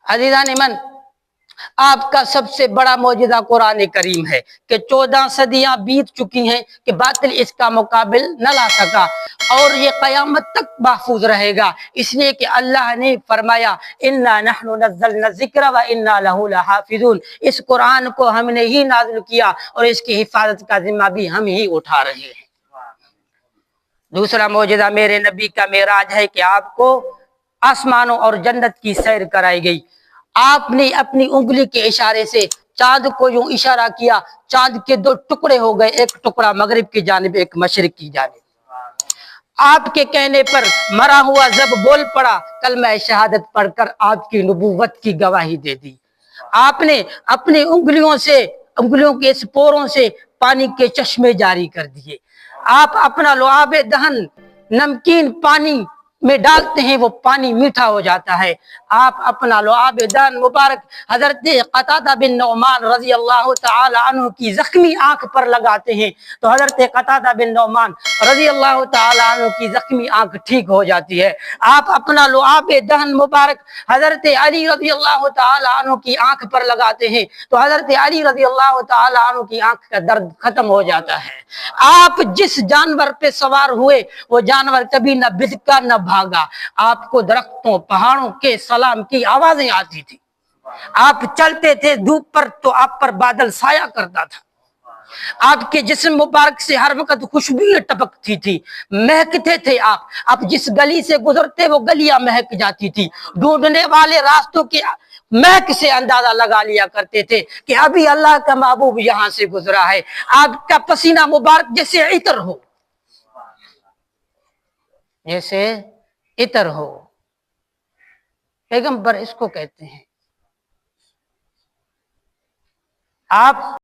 عزیزان من، آپ کا سب سے بڑا معجزہ قرآن کریم ہے کہ 14 صدیاں بیت چکی ہیں کہ باطل اس کا مقابل نہ لا سکا، اور یہ قیامت تک محفوظ رہے گا، اس لیے کہ اللہ نے فرمایا اِنَّا نَحْنُ نَزَّلْنَا الذِّكْرَ وَإِنَّا لَهُ لَحَافِظُونَ، اس قرآن کو ہم نے ہی نازل کیا اور اس کی حفاظت کا ذمہ بھی ہم ہی اٹھا رہے ہیں۔ دوسرا معجزہ میرے نبی کا معراج ہے کہ آپ کو آسمانوں اور جنت کی سیر کرائی گئی۔ آپ نے اپنی انگلی کے اشارے سے چاند کو یوں اشارہ کیا، چاند کے 2 ٹکڑے ہو گئے، ایک ٹکڑا مغرب کی جانب، ایک مشرق کی جانب۔ آپ کے کہنے پر مرا ہوا زب بول پڑا، کلمہ شہادت پڑھ کر آپ کی نبوت کی گواہی دے دی۔ آپ نے اپنی انگلیوں کے سپوروں سے پانی کے چشمے جاری کر دیے۔ آپ اپنا لعاب دہن نمکین پانی میں ڈالتے ہیں، وہ پانی میٹھا ہو جاتا ہے۔ آپ اپنا لعاب دہن مبارک حضرت قتادہ بن نعمان رضی اللہ تعالی عنہ کی زخمی آنکھ پر لگاتے ہیں تو حضرت قتادہ بن نعمان رضی اللہ تعالی عنہ کی زخمی آنکھ ٹھیک ہو جاتی ہے۔ آپ اپنا لعاب دہن مبارک حضرت علی رضی اللہ تعالی عنہ کی آنکھ پر لگاتے ہیں تو حضرت علی رضی اللہ تعالی عنہ کی آنکھ کا درد ختم ہو جاتا ہے۔ آپ جس جانور پہ سوار ہوئے وہ جانور کبھی نہ بھٹکا نہ بھاگا۔ آپ کو درختوں پہاڑوں کے سلام کی آوازیں آتی تھی۔ آپ چلتے تھے دھوپ پر تو آپ پر بادل سایہ کرتا تھا۔ آپ کے جسم مبارک سے ہر وقت خوشبوئیں ٹپکتی تھی، مہکتے تھے آپ جس گلی سے گزرتے وہ گلیاں مہک جاتی تھی۔ ڈھونڈنے والے راستوں کی مہک سے اندازہ لگا لیا کرتے تھے کہ ابھی اللہ کا محبوب یہاں سے گزرا ہے۔ آپ کا پسینہ مبارک جیسے عطر ہو، جیسے عطر ہو، پیغمبر اس کو کہتے ہیں۔ آپ